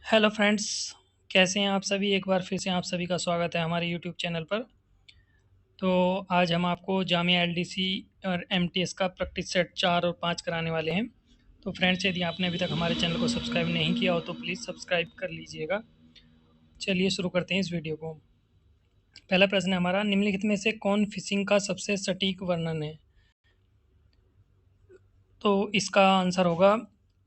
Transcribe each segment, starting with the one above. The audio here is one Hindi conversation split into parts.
हेलो फ्रेंड्स, कैसे हैं आप सभी। एक बार फिर से आप सभी का स्वागत है हमारे यूट्यूब चैनल पर। तो आज हम आपको जामिया एलडीसी और एमटीएस का प्रैक्टिस सेट 4 और 5 कराने वाले हैं। तो फ्रेंड्स, यदि आपने अभी तक हमारे चैनल को सब्सक्राइब नहीं किया हो तो प्लीज़ सब्सक्राइब कर लीजिएगा। चलिए शुरू करते हैं इस वीडियो को। पहला प्रश्न है हमारा, निम्नलिखित में से कौन फिशिंग का सबसे सटीक वर्णन है। तो इसका आंसर होगा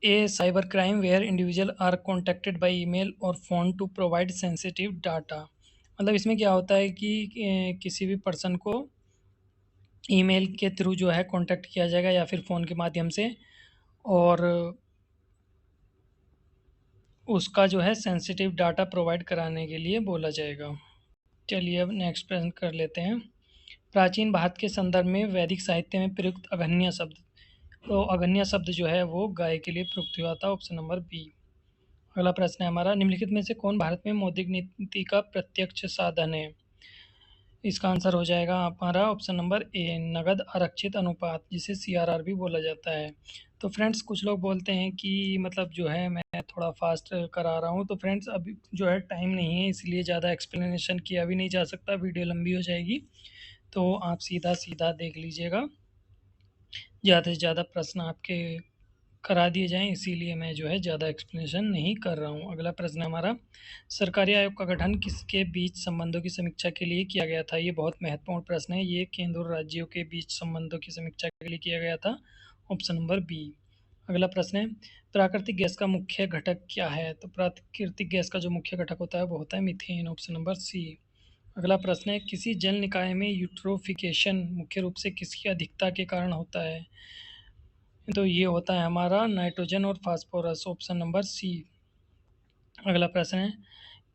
a cyber crime where individual are contacted by email और phone to provide sensitive data. मतलब इसमें क्या होता है कि किसी भी पर्सन को ईमेल के थ्रू जो है कांटेक्ट किया जाएगा या फिर फ़ोन के माध्यम से, और उसका जो है सेंसिटिव डाटा प्रोवाइड कराने के लिए बोला जाएगा। चलिए अब नेक्स्ट प्रश्न कर लेते हैं। प्राचीन भारत के संदर्भ में वैदिक साहित्य में प्रयुक्त अघन्य शब्द। तो अघन्य शब्द जो है वो गाय के लिए प्रयुक्त हुआ था, ऑप्शन नंबर बी। अगला प्रश्न है हमारा, निम्नलिखित में से कौन भारत में मौद्रिक नीति का प्रत्यक्ष साधन है। इसका आंसर हो जाएगा हमारा ऑप्शन नंबर ए, नगद आरक्षित अनुपात, जिसे सीआरआर भी बोला जाता है। तो फ्रेंड्स, कुछ लोग बोलते हैं कि मतलब जो है मैं थोड़ा फास्ट करा रहा हूँ। तो फ्रेंड्स, अभी जो है टाइम नहीं है, इसलिए ज़्यादा एक्सप्लेनेशन किया भी नहीं जा सकता, वीडियो लंबी हो जाएगी। तो आप सीधा सीधा देख लीजिएगा, ज़्यादा से ज़्यादा प्रश्न आपके करा दिए जाएँ, इसीलिए मैं जो है ज़्यादा एक्सप्लेनेशन नहीं कर रहा हूँ। अगला प्रश्न है हमारा, सरकारी आयोग का गठन किसके बीच संबंधों की समीक्षा के लिए किया गया था। ये बहुत महत्वपूर्ण प्रश्न है। ये केंद्र और राज्यों के बीच संबंधों की समीक्षा के लिए किया गया था, ऑप्शन नंबर बी। अगला प्रश्न है, प्राकृतिक गैस का मुख्य घटक क्या है। तो प्राकृतिक गैस का जो मुख्य घटक होता है वो होता है मीथेन, ऑप्शन नंबर सी। अगला प्रश्न है, किसी जल निकाय में यूट्रोफिकेशन मुख्य रूप से किसकी अधिकता के कारण होता है। तो ये होता है हमारा नाइट्रोजन और फास्फोरस, ऑप्शन नंबर सी। अगला प्रश्न है,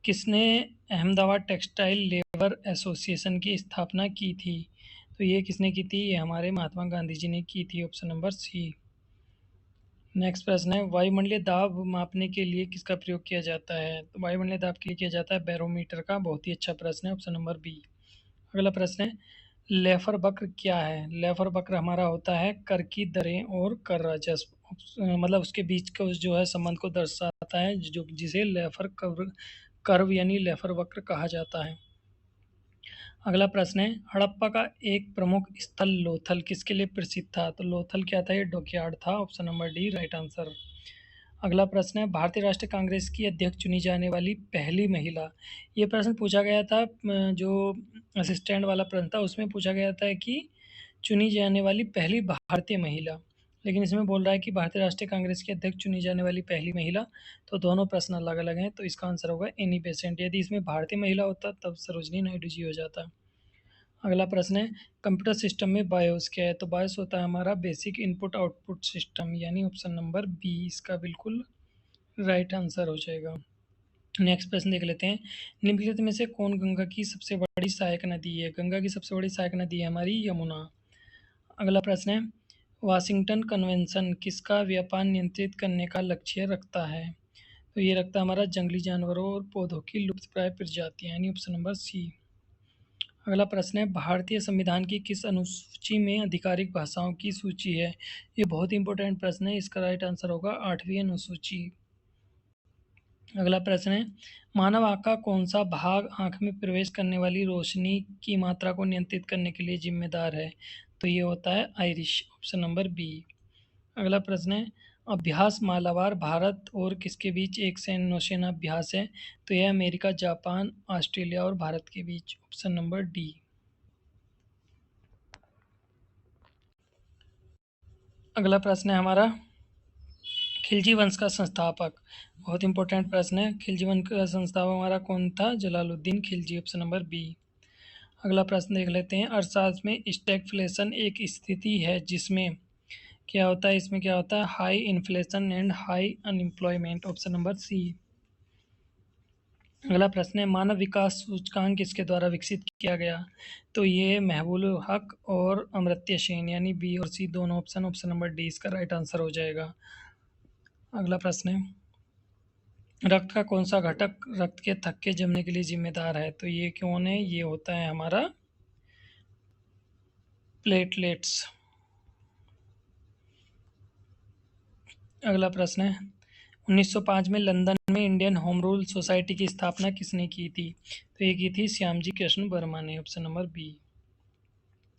किसने अहमदाबाद टेक्सटाइल लेबर एसोसिएशन की स्थापना की थी। तो ये किसने की थी, ये हमारे महात्मा गांधी जी ने की थी, ऑप्शन नंबर सी। नेक्स्ट प्रश्न है, वायुमंडलीय दाब मापने के लिए किसका प्रयोग किया जाता है। तो वायुमंडलीय दाब के लिए किया जाता है बैरोमीटर का। बहुत ही अच्छा प्रश्न है, ऑप्शन नंबर बी। अगला प्रश्न है, लेफर वक्र क्या है। लेफर वक्र हमारा होता है कर की दरें और कर राजस्व, मतलब उसके बीच का जो है संबंध को दर्शाता है, जो जिसे लेफर कर्व कर्व यानी लेफर वक्र कहा जाता है। अगला प्रश्न है, हड़प्पा का एक प्रमुख स्थल लोथल किसके लिए प्रसिद्ध था। तो लोथल क्या था, ये डॉकयार्ड था, option number D right answer. अगला प्रश्न है, भारतीय राष्ट्रीय कांग्रेस की अध्यक्ष चुनी जाने वाली पहली महिला। ये प्रश्न पूछा गया था, जो असिस्टेंट वाला प्रश्न था उसमें पूछा गया था कि चुनी जाने वाली पहली भारतीय महिला, लेकिन इसमें बोल रहा है कि भारतीय राष्ट्रीय कांग्रेस की अध्यक्ष चुनी जाने वाली पहली महिला। तो दोनों प्रश्न अलग अलग हैं, तो इसका आंसर होगा एनी बेसेंट। यदि इसमें भारतीय महिला होता तब सरोजनी नायडू जी हो जाता। अगला प्रश्न है, कंप्यूटर सिस्टम में बायोस क्या है। तो बायोस होता है हमारा बेसिक इनपुट आउटपुट सिस्टम, यानी ऑप्शन नंबर बी इसका बिल्कुल राइट आंसर हो जाएगा। नेक्स्ट प्रश्न देख लेते हैं, निम्नलिखित में से कौन गंगा की सबसे बड़ी सहायक नदी है। गंगा की सबसे बड़ी सहायक नदी है हमारी यमुना। अगला प्रश्न है, वाशिंगटन कन्वेंशन किसका व्यापार नियंत्रित करने का लक्ष्य रखता है। तो ये रखता है हमारा जंगली जानवरों और पौधों की लुप्तप्राय प्रजातियां, यानी ऑप्शन नंबर सी। अगला प्रश्न है, भारतीय संविधान की किस अनुसूची में आधिकारिक भाषाओं की सूची है। ये बहुत इंपॉर्टेंट प्रश्न है, इसका राइट आंसर होगा 8वीं अनुसूची। अगला प्रश्न है, मानव आँख का कौन सा भाग आँख में प्रवेश करने वाली रोशनी की मात्रा को नियंत्रित करने के लिए जिम्मेदार है। तो ये होता है आइरिश, ऑप्शन नंबर बी। अगला प्रश्न है, अभ्यास मालाबार भारत और किसके बीच एक सैन्य नौसेना अभ्यास है। तो यह अमेरिका, जापान, ऑस्ट्रेलिया और भारत के बीच, ऑप्शन नंबर डी। अगला प्रश्न है हमारा, खिलजी वंश का संस्थापक। बहुत इंपॉर्टेंट प्रश्न है, खिलजी वंश का संस्थापक हमारा कौन था, Jalaluddin Khilji, option number B. अगला प्रश्न देख लेते हैं, अर्थशास्त्र में स्टैगफ्लेशन एक स्थिति है जिसमें क्या होता है, इसमें क्या होता है, high inflation and high unemployment, option number C. अगला प्रश्न है, मानव विकास सूचकांक किसके द्वारा विकसित किया गया। तो ये महबूब हक और अमर्त्य सेन, यानी बी और सी दोनों ऑप्शन, ऑप्शन नंबर डी इसका राइट आंसर हो जाएगा। अगला प्रश्न है, रक्त का कौन सा घटक रक्त के थक्के जमने के लिए जिम्मेदार है। तो ये कौन है, ये होता है हमारा प्लेटलेट्स। अगला प्रश्न है, 1905 में लंदन में इंडियन होम रूल सोसाइटी की स्थापना किसने की थी? तो ये की थी श्यामजी कृष्ण वर्मा ने, ऑप्शन नंबर बी।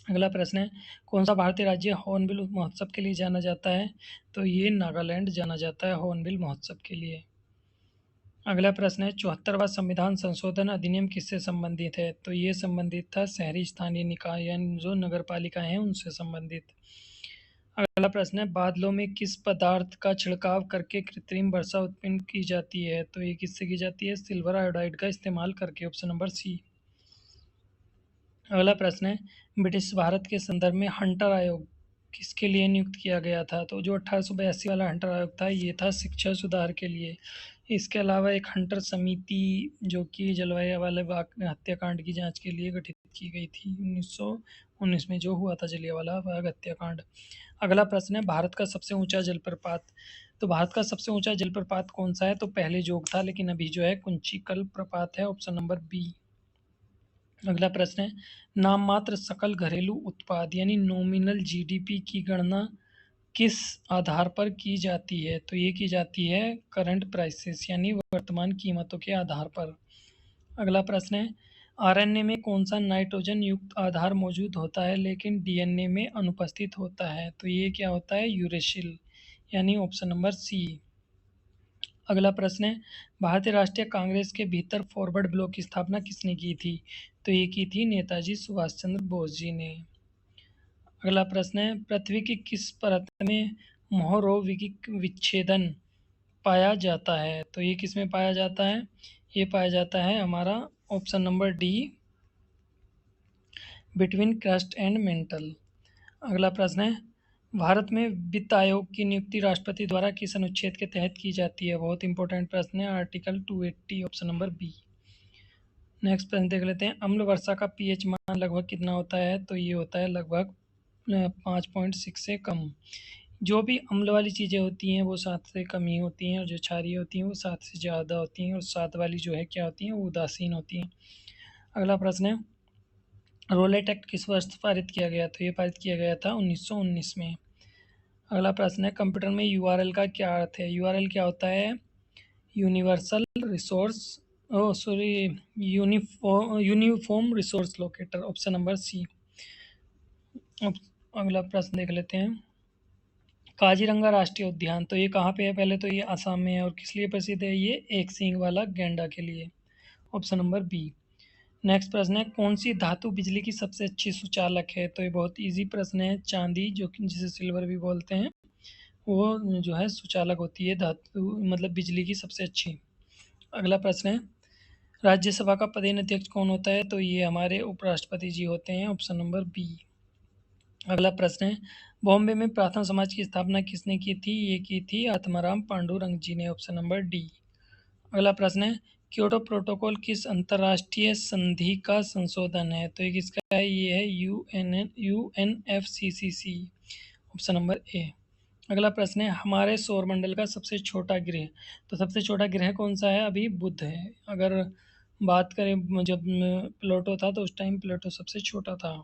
अगला प्रश्न है, कौन सा भारतीय राज्य हॉर्नबिल महोत्सव के लिए जाना जाता है? तो ये नागालैंड जाना जाता है हॉर्नबिल महोत्सव के लिए। अगला प्रश्न है, 74वां संविधान संशोधन अधिनियम किससे संबंधित है? तो ये संबंधित था शहरी स्थानीय निकाय यानी जो नगर पालिकाएं हैं उनसे संबंधित। अगला प्रश्न है, बादलों में किस पदार्थ का छिड़काव करके कृत्रिम वर्षा उत्पन्न की जाती है? तो ये किससे की जाती है? सिल्वर आयोडाइड का इस्तेमाल करके, ऑप्शन नंबर सी। अगला प्रश्न है, ब्रिटिश भारत के संदर्भ में हंटर आयोग किसके लिए नियुक्त किया गया था? तो जो 1882 वाला हंटर आयोग था ये था शिक्षा सुधार के लिए। इसके अलावा एक हंटर समिति जो कि जलवायु वाले हत्याकांड की जांच के लिए गठित की गई थी 1919 में, जो हुआ था जलियांवाला बाग हत्याकांड। अगला प्रश्न है, भारत का सबसे ऊंचा जलप्रपात। तो भारत का सबसे ऊंचा जलप्रपात कौन सा है? तो पहले जोग था लेकिन अभी जो है कुंचिकल प्रपात है, ऑप्शन नंबर बी। अगला प्रश्न है, नाम मात्र सकल घरेलू उत्पाद यानी नॉमिनल जीडीपी की गणना किस आधार पर की जाती है? तो ये की जाती है करंट प्राइसेस यानी वर्तमान कीमतों के आधार पर। अगला प्रश्न है, आरएनए में कौन सा नाइट्रोजन युक्त आधार मौजूद होता है लेकिन डीएनए में अनुपस्थित होता है? तो ये क्या होता है? यूरेसिल यानी ऑप्शन नंबर सी। अगला प्रश्न है, भारतीय राष्ट्रीय कांग्रेस के भीतर फॉरवर्ड ब्लॉक की स्थापना किसने की थी? तो ये की थी नेताजी सुभाष चंद्र बोस जी ने। अगला प्रश्न है, पृथ्वी की किस परत में मोहरोविक विच्छेदन पाया जाता है? तो ये किस में पाया जाता है? ये पाया जाता है हमारा option number D, between crust and mental. अगला प्रश्न है, भारत में वित्त आयोग की नियुक्ति राष्ट्रपति द्वारा किस अनुच्छेद के तहत की जाती है? बहुत इंपॉर्टेंट प्रश्न है, article 280, option number B. Next प्रश्न देख लेते हैं, अम्ल वर्षा का पीएच मान लगभग कितना होता है? तो ये होता है लगभग 5.6 से कम। जो भी अम्ल वाली चीज़ें होती हैं वो 7 से कम ही होती हैं और जो क्षारीय होती हैं वो 7 से ज़्यादा होती हैं और 7 वाली जो है क्या होती हैं? वो उदासीन होती हैं। अगला प्रश्न है, रोलेट एक्ट किस वर्ष पारित किया गया? तो ये पारित किया गया था 1919 में। अगला प्रश्न है, कंप्यूटर में यूआरएल का क्या अर्थ है? यूआरएल क्या होता है? Universal resource sorry uniform resource locator, option number C. अगला प्रश्न देख लेते हैं, काजीरंगा राष्ट्रीय उद्यान तो ये कहाँ पे है? पहले तो ये आसाम में है और किस लिए प्रसिद्ध है? ये एक सींग वाला गैंडा के लिए, ऑप्शन नंबर बी। नेक्स्ट प्रश्न है, कौन सी धातु बिजली की सबसे अच्छी सुचालक है? तो ये बहुत इजी प्रश्न है, चांदी जो कि जिसे सिल्वर भी बोलते हैं वो जो है सुचालक होती है धातु मतलब बिजली की सबसे अच्छी। अगला प्रश्न है, राज्यसभा का पदेन अध्यक्ष कौन होता है? तो ये हमारे उपराष्ट्रपति जी होते हैं, ऑप्शन नंबर बी। अगला प्रश्न है, बॉम्बे में प्रार्थना समाज की स्थापना किसने की थी? ये की थी आत्माराम पांडुरंग जी ने, ऑप्शन नंबर डी। अगला प्रश्न है, क्योटो प्रोटोकॉल किस अंतर्राष्ट्रीय संधि का संशोधन है? तो ये किसका है? ये है UNFCCC, ऑप्शन नंबर ए। अगला प्रश्न है, हमारे सौरमंडल का सबसे छोटा ग्रह। तो सबसे छोटा ग्रह कौन सा है? अभी बुध है। अगर बात करें जब प्लूटो था तो उस टाइम प्लूटो सबसे छोटा था।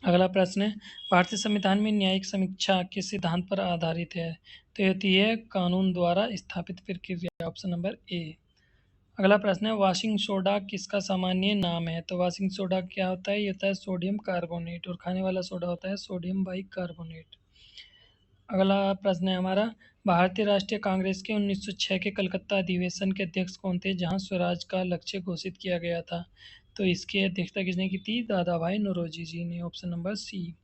अगला प्रश्न है, भारतीय संविधान में न्यायिक समीक्षा किस सिद्धांत पर आधारित है? तो ये होती है कानून द्वारा स्थापित प्रक्रिया, ऑप्शन नंबर ए। अगला प्रश्न है, वाशिंग सोडा किसका सामान्य नाम है? तो वाशिंग सोडा क्या होता है? ये होता है सोडियम कार्बोनेट और खाने वाला सोडा होता है सोडियम बाइकार्बोनेट। अगला प्रश्न है हमारा, भारतीय राष्ट्रीय कांग्रेस के 1906 के कलकत्ता अधिवेशन के अध्यक्ष कौन थे जहां स्वराज का लक्ष्य घोषित किया गया था? तो इसकी अध्यक्षता किसने की थी? दादा भाई नौरोजी जी ने, ऑप्शन नंबर सी।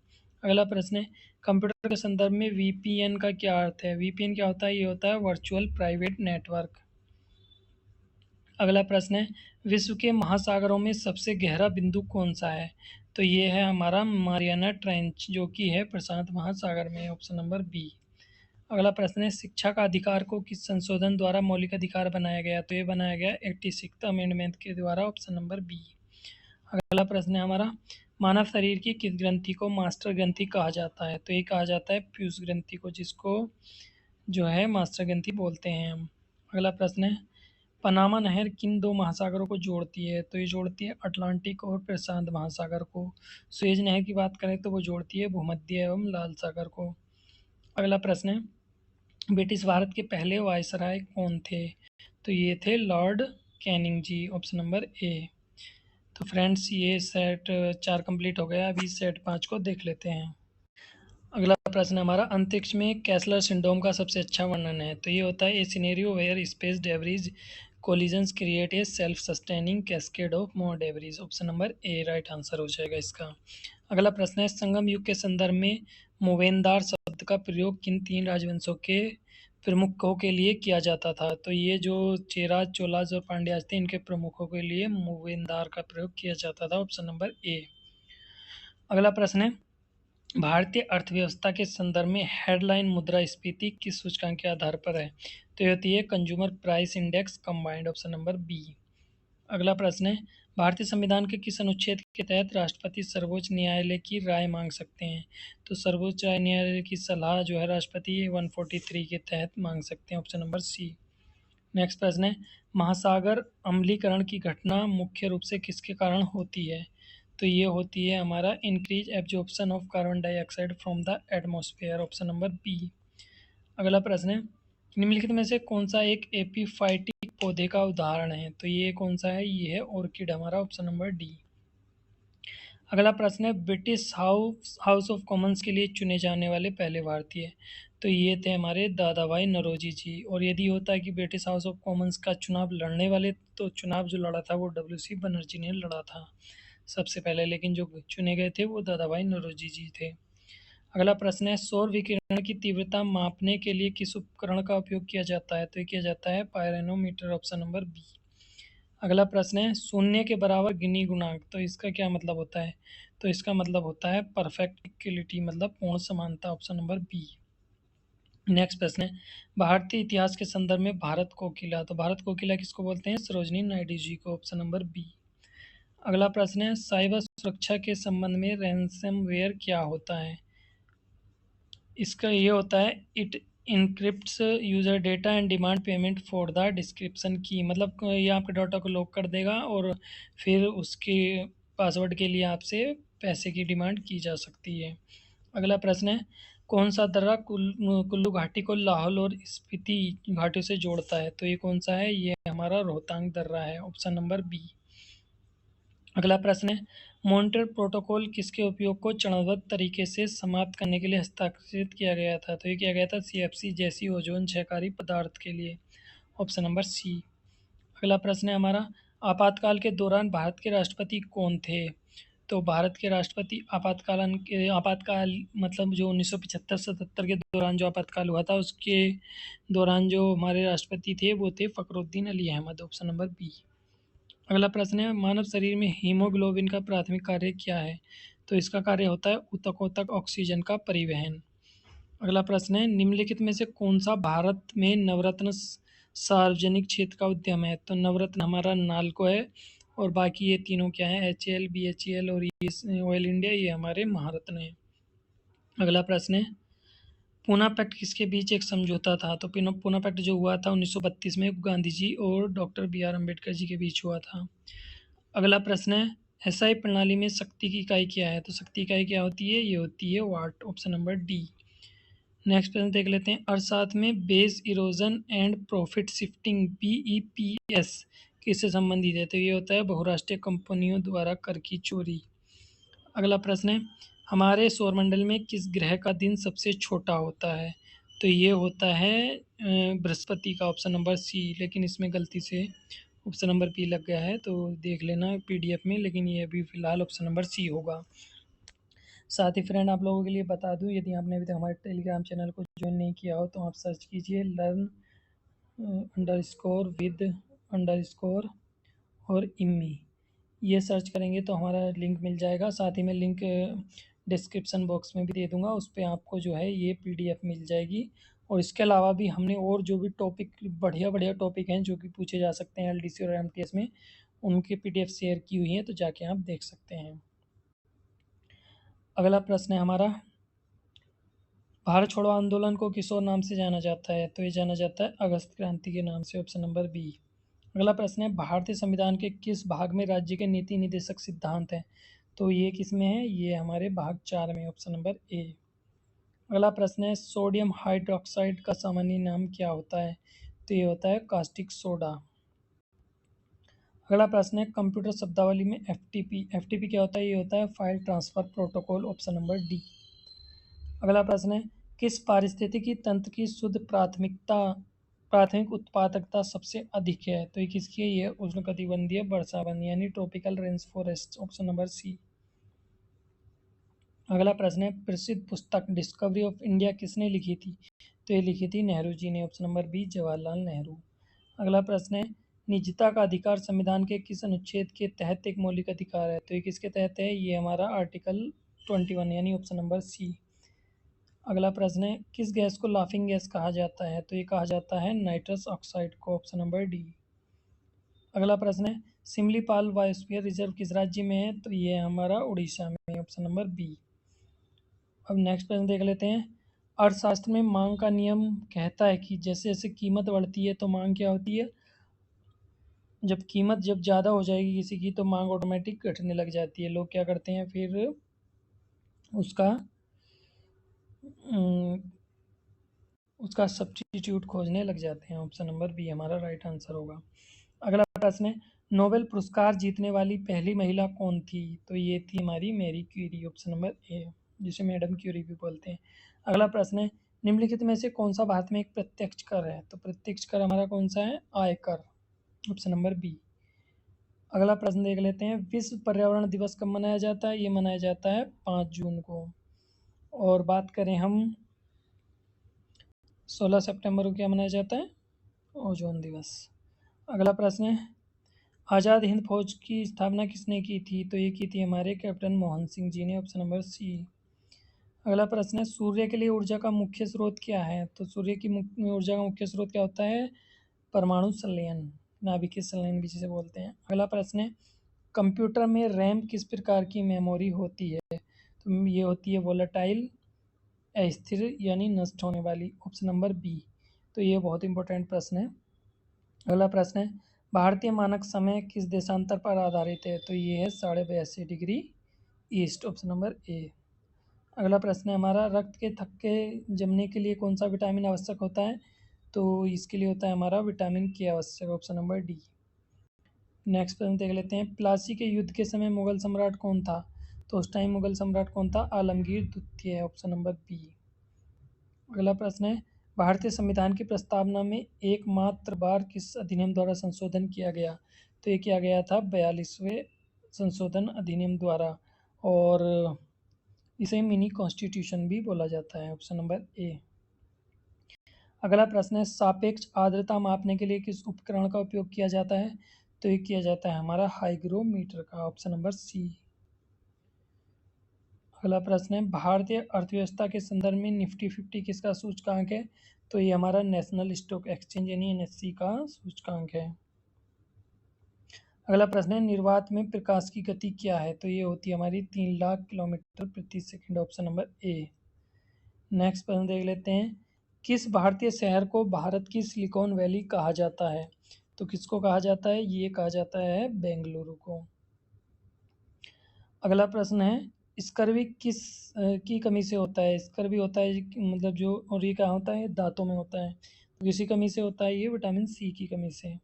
अगला प्रश्न है, कंप्यूटर के संदर्भ में वीपीएन का क्या अर्थ है? वीपीएन क्या होता है? ये होता है वर्चुअल प्राइवेट नेटवर्क। अगला प्रश्न है, विश्व के महासागरों में सबसे गहरा बिंदु कौन सा है? तो ये है हमारा मारियाना ट्रेंच जो कि है प्रशांत महासागर में, ऑप्शन नंबर बी। अगला प्रश्न है, शिक्षा का अधिकार को किस संशोधन द्वारा मौलिक अधिकार बनाया गया? तो ये बनाया गया 86th अमेंडमेंट के द्वारा, ऑप्शन नंबर बी। अगला प्रश्न है हमारा, मानव शरीर की किस ग्रंथि को मास्टर ग्रंथि कहा जाता है? तो ये कहा जाता है पीयूष ग्रंथि को, जिसको जो है मास्टर ग्रंथि बोलते हैं हम। अगला प्रश्न है, पनामा नहर किन दो महासागरों को जोड़ती है? तो ये जोड़ती है अटलांटिक और प्रशांत महासागर को। सुएज नहर की बात करें तो वो जोड़ती है भूमध्य एवं लाल सागर को। अगला प्रश्न है, ब्रिटिश भारत के पहले वायसराय कौन थे? तो ये थे Lord Canning ji, option number A. तो फ्रेंड्स ये सेट 4 कंप्लीट हो गया, अभी सेट 5 को देख लेते हैं। अगला प्रश्न हमारा, अंतरिक्ष में कैसलर सिंड्रोम का सबसे अच्छा वर्णन है? तो ये होता है a scenario where space debris collisions create a self sustaining cascade of more debris, option number A right answer हो जाएगा इसका। अगला प्रश्न है, संगम युग के संदर्भ में मोवेनदार शब्द का प्रयोग किन 3 राजवंशों के प्रमुखों के लिए किया जाता था? तो ये जो चेराज, चोलाज और पांड्याज थे, इनके प्रमुखों के लिए मोवेनदार का प्रयोग किया जाता था, ऑप्शन नंबर ए। अगला प्रश्न है, भारतीय अर्थव्यवस्था के संदर्भ में हेडलाइन मुद्रास्फीति किस सूचकांक के आधार पर है? तो ये होती है consumer price index combined, option number B. अगला प्रश्न है, भारतीय संविधान के किस अनुच्छेद के तहत राष्ट्रपति सर्वोच्च न्यायालय की राय मांग सकते हैं? तो सर्वोच्च न्यायालय की सलाह जो है राष्ट्रपति 143 के तहत मांग सकते हैं, ऑप्शन नंबर सी। नेक्स्ट प्रश्न है, महासागर अम्लीकरण की घटना मुख्य रूप से किसके कारण होती है? तो ये होती है हमारा increase absorption of carbon dioxide from the atmosphere, option number B. अगला प्रश्न है, निम्नलिखित में से कौन सा एक एपीफाइटिक पौधे का उदाहरण है? तो ये कौन सा है? ये है ऑर्किड हमारा, ऑप्शन नंबर डी। अगला प्रश्न है, ब्रिटिश हाउस ऑफ कॉमन्स के लिए चुने जाने वाले पहले भारतीय? तो ये थे हमारे दादा भाई नौरोजी जी। और यदि होता है कि ब्रिटिश हाउस ऑफ कॉमन्स का चुनाव लड़ने वाले, तो चुनाव जो लड़ा था वो WC बनर्जी ने लड़ा था सबसे पहले, लेकिन जो चुने गए थे वो दादा भाई नौरोजी जी थे। अगला प्रश्न है, सौर विकिरण की तीव्रता मापने के लिए किस उपकरण का उपयोग किया जाता है? तो ये किया जाता है पायरोनोमीटर, ऑप्शन नंबर बी। अगला प्रश्न है, शून्य के बराबर गिनी गुणांक, तो इसका क्या मतलब होता है? तो इसका मतलब होता है परफेक्ट इक्वलिटी, मतलब पूर्ण समानता, ऑप्शन नंबर बी। नेक्स्ट प्रश्न है, भारतीय इतिहास के संदर्भ में भारत कोकिला, तो भारत कोकिला किसको बोलते हैं? सरोजनी नायडू जी को, ऑप्शन नंबर बी। अगला प्रश्न है, साइबर सुरक्षा के संबंध में रैंसमवेयर क्या होता है? इसका ये होता है, it encrypts user data and demand payment for the description की, मतलब ये आपके डाटा को लॉक कर देगा और फिर उसके पासवर्ड के लिए आपसे पैसे की डिमांड की जा सकती है। अगला प्रश्न है, कौन सा दर्रा कुल्लू घाटी को लाहौल और स्पीति घाटियों से जोड़ता है? तो ये कौन सा है? ये हमारा रोहतांग दर्रा है, ऑप्शन नंबर बी। अगला प्रश्न है, मॉन्ट्रियल प्रोटोकॉल किसके उपयोग को चरणबद्ध तरीके से समाप्त करने के लिए हस्ताक्षरित किया गया था? तो ये किया गया था CFC जैसी ओजोन क्षयकारी पदार्थ के लिए, ऑप्शन नंबर सी। अगला प्रश्न है हमारा, आपातकाल के दौरान भारत के राष्ट्रपति कौन थे? तो भारत के राष्ट्रपति आपातकाल मतलब जो 1975-77 के दौरान जो आपातकाल हुआ था, उसके दौरान जो हमारे राष्ट्रपति थे वो थे Fakhruddin Ali Ahmed, option number B. अगला प्रश्न है, मानव शरीर में हीमोग्लोबिन का प्राथमिक कार्य क्या है? तो इसका कार्य होता है ऊतकों तक ऑक्सीजन का परिवहन। अगला प्रश्न है, निम्नलिखित में से कौन सा भारत में नवरत्न सार्वजनिक क्षेत्र का उद्यम है? तो नवरत्न हमारा नाल्को है, और बाकी ये तीनों क्या है? HAL, BHEL और ये ऑयल इंडिया, ये हमारे महारत्न हैं। अगला प्रश्न है, पूना पैक्ट किसके बीच एक समझौता था? तो पूना पैक्ट जो हुआ था 1932 में गांधी जी और डॉक्टर BR अम्बेडकर जी के बीच हुआ था। अगला प्रश्न है, SI प्रणाली में शक्ति की इकाई क्या है? तो शक्ति इकाई क्या होती है? ये होती है वाट, ऑप्शन नंबर डी। नेक्स्ट प्रश्न देख लेते हैं, अर्थशास्त्र में base erosion and profit shifting BEPS किससे संबंधित है? तो ये होता है बहुराष्ट्रीय कंपनियों द्वारा कर की चोरी। अगला प्रश्न है, हमारे सौरमंडल में किस ग्रह का दिन सबसे छोटा होता है? तो ये होता है बृहस्पति का, ऑप्शन नंबर सी, लेकिन इसमें गलती से ऑप्शन नंबर बी लग गया है, तो देख लेना PDF में, लेकिन ये अभी फ़िलहाल ऑप्शन नंबर सी होगा। साथ ही फ्रेंड आप लोगों के लिए बता दूं, यदि आपने अभी तक हमारे टेलीग्राम चैनल को ज्वाइन नहीं किया हो तो आप सर्च कीजिए लर्न _with_ और इम्मी, ये सर्च करेंगे तो हमारा लिंक मिल जाएगा। साथ ही मैं लिंक डिस्क्रिप्शन बॉक्स में भी दे दूंगा, उस पर आपको जो है ये PDF मिल जाएगी। और इसके अलावा भी हमने और जो भी टॉपिक बढ़िया बढ़िया टॉपिक हैं जो कि पूछे जा सकते हैं LDC और MTS में, उनकी PDF शेयर की हुई है, तो जाके आप देख सकते हैं। अगला प्रश्न है हमारा, भारत छोड़ो आंदोलन को किस और नाम से जाना जाता है? तो ये जाना जाता है अगस्त क्रांति के नाम से, ऑप्शन नंबर बी। अगला प्रश्न है, भारतीय संविधान के किस भाग में राज्य के नीति निर्देशक सिद्धांत हैं? तो ये किस में है? ये हमारे भाग 4 में, ऑप्शन नंबर ए। अगला प्रश्न है सोडियम हाइड्रोक्साइड का सामान्य नाम क्या होता है? तो ये होता है कास्टिक सोडा। अगला प्रश्न है कंप्यूटर शब्दावली में एफटीपी क्या होता है? ये होता है file transfer protocol, option number D. अगला प्रश्न है किस पारिस्थितिकी तंत्र की शुद्ध प्राथमिक उत्पादकता सबसे अधिक है? तो ये किसकी है? ये उष्णकटिबंधीय वर्षावन यानी tropical range forest, option number C. अगला प्रश्न है प्रसिद्ध पुस्तक डिस्कवरी ऑफ इंडिया किसने लिखी थी? तो ये लिखी थी नेहरू जी ने, option number B Jawaharlal Nehru. अगला प्रश्न है निजता का अधिकार संविधान के किस अनुच्छेद के तहत एक मौलिक अधिकार है? तो ये किसके तहत है? ये हमारा आर्टिकल 21 यानी ऑप्शन नंबर सी। अगला प्रश्न है किस गैस को लाफिंग गैस कहा जाता है? तो ये कहा जाता है नाइट्रस ऑक्साइड को, ऑप्शन नंबर डी। अगला प्रश्न है सिमलीपाल बायोस्फीयर रिजर्व किस राज्य में है? तो ये हमारा उड़ीसा में, ऑप्शन नंबर बी। अब नेक्स्ट प्रश्न देख लेते हैं। अर्थशास्त्र में मांग का नियम कहता है कि जैसे जैसे कीमत बढ़ती है तो मांग क्या होती है? जब ज़्यादा हो जाएगी किसी की तो मांग ऑटोमेटिक घटने लग जाती है। लोग क्या करते हैं फिर उसका उसका सब्स्टिट्यूट खोजने लग जाते हैं, ऑप्शन नंबर बी हमारा राइट आंसर होगा। अगला प्रश्न है नोबेल पुरस्कार जीतने वाली पहली महिला कौन थी? तो ये थी हमारी Marie Curie, option number A, जिसे मैडम क्यूरी भी बोलते हैं। अगला प्रश्न है निम्नलिखित में से कौन सा भारत में एक प्रत्यक्ष कर है? तो प्रत्यक्ष कर हमारा कौन सा है? आयकर, ऑप्शन नंबर बी। अगला प्रश्न देख लेते हैं विश्व पर्यावरण दिवस कब मनाया जाता है? ये मनाया जाता है 5 जून को। और बात करें हम 16 सितंबर को क्या मनाया जाता है? ओजोन दिवस। अगला प्रश्न है आज़ाद हिंद फौज की स्थापना किसने की थी? तो ये की थी हमारे कैप्टन मोहन सिंह जी ने, ऑप्शन नंबर सी। अगला प्रश्न है सूर्य के लिए ऊर्जा का मुख्य स्रोत क्या है? तो सूर्य की ऊर्जा का मुख्य स्रोत क्या होता है? परमाणु संलयन, नाभिकीय संलयन भी जिसे बोलते हैं। अगला प्रश्न है कंप्यूटर में रैम किस प्रकार की मेमोरी होती है? तो ये होती है वोलेटाइल, अस्थिर यानी नष्ट होने वाली, ऑप्शन नंबर बी। तो ये बहुत इंपॉर्टेंट प्रश्न है। अगला प्रश्न है भारतीय मानक समय किस देशांतर पर आधारित है? तो ये है 82.5 डिग्री ईस्ट, ऑप्शन नंबर ए। अगला प्रश्न है हमारा रक्त के थक्के जमने के लिए कौन सा विटामिन आवश्यक होता है? तो इसके लिए होता है हमारा विटामिन के आवश्यक, ऑप्शन नंबर डी। नेक्स्ट प्रश्न देख लेते हैं प्लासी के युद्ध के समय मुगल सम्राट कौन था? तो उस टाइम मुगल सम्राट कौन था? आलमगीर द्वितीय, ऑप्शन नंबर बी। अगला प्रश्न है भारतीय संविधान की प्रस्तावना में एकमात्र बार किस अधिनियम द्वारा संशोधन किया गया? तो ये किया गया था 42वें संशोधन अधिनियम द्वारा, और इसे मिनी कॉन्स्टिट्यूशन भी बोला जाता है, ऑप्शन नंबर ए। अगला प्रश्न है सापेक्ष आर्द्रता मापने के लिए किस उपकरण का उपयोग किया जाता है? तो ये किया जाता है हमारा हाइग्रोमीटर का, ऑप्शन नंबर सी। अगला प्रश्न है भारतीय अर्थव्यवस्था के संदर्भ में निफ्टी 50 किसका सूचकांक है? तो ये हमारा नेशनल स्टॉक एक्सचेंज यानी एनएससी का सूचकांक है। अगला प्रश्न है निर्वात में प्रकाश की गति क्या है? तो ये होती है हमारी 3 लाख किलोमीटर प्रति सेकंड, ऑप्शन नंबर ए। नेक्स्ट प्रश्न देख लेते हैं किस भारतीय शहर को भारत की सिलिकॉन वैली कहा जाता है? तो किसको कहा जाता है? ये कहा जाता है बेंगलुरु को। अगला प्रश्न है स्कर्वी किस की कमी से होता है? स्कर्वी होता है मतलब जो, और ये क्या होता है? दांतों में होता है। तो किसी कमी से होता है? ये विटामिन सी की कमी से।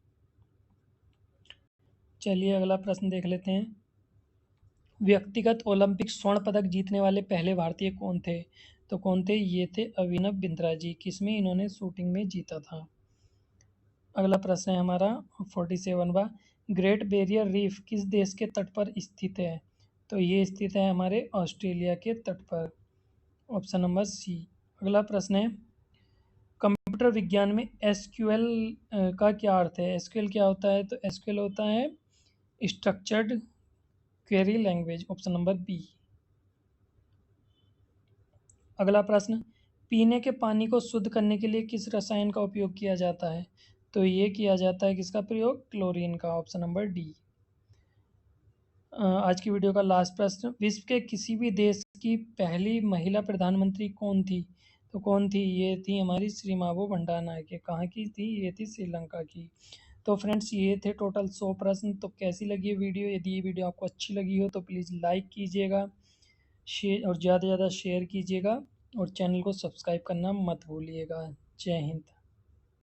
चलिए अगला प्रश्न देख लेते हैं व्यक्तिगत ओलंपिक स्वर्ण पदक जीतने वाले पहले भारतीय कौन थे? तो कौन थे? ये थे अभिनव बिंद्रा जी। किसमें? इन्होंने शूटिंग में जीता था। अगला प्रश्न है हमारा 47वां ग्रेट बैरियर रीफ किस देश के तट पर स्थित है? तो ये स्थित है हमारे ऑस्ट्रेलिया के तट पर, ऑप्शन नंबर सी। अगला प्रश्न है कंप्यूटर विज्ञान में एसक्यूएल का क्या अर्थ है? एसक्यूएल क्या होता है? तो एसक्यूएल होता है structured query language, option number B. अगला प्रश्न पीने के पानी को शुद्ध करने के लिए किस रसायन का उपयोग किया जाता है? तो ये किया जाता है किसका प्रयोग? क्लोरीन का, ऑप्शन नंबर डी। आज की वीडियो का लास्ट प्रश्न विश्व के किसी भी देश की पहली महिला प्रधानमंत्री कौन थी? तो कौन थी? ये थी हमारी श्रीमावो भंडारनायके। कहाँ की थी? ये थी श्रीलंका की। तो फ्रेंड्स ये थे टोटल 100 प्रश्न। तो कैसी लगी ये वीडियो? यदि ये वीडियो आपको अच्छी लगी हो तो प्लीज़ लाइक कीजिएगा, शेयर और ज़्यादा से ज़्यादा शेयर कीजिएगा और चैनल को सब्सक्राइब करना मत भूलिएगा। जय हिंद।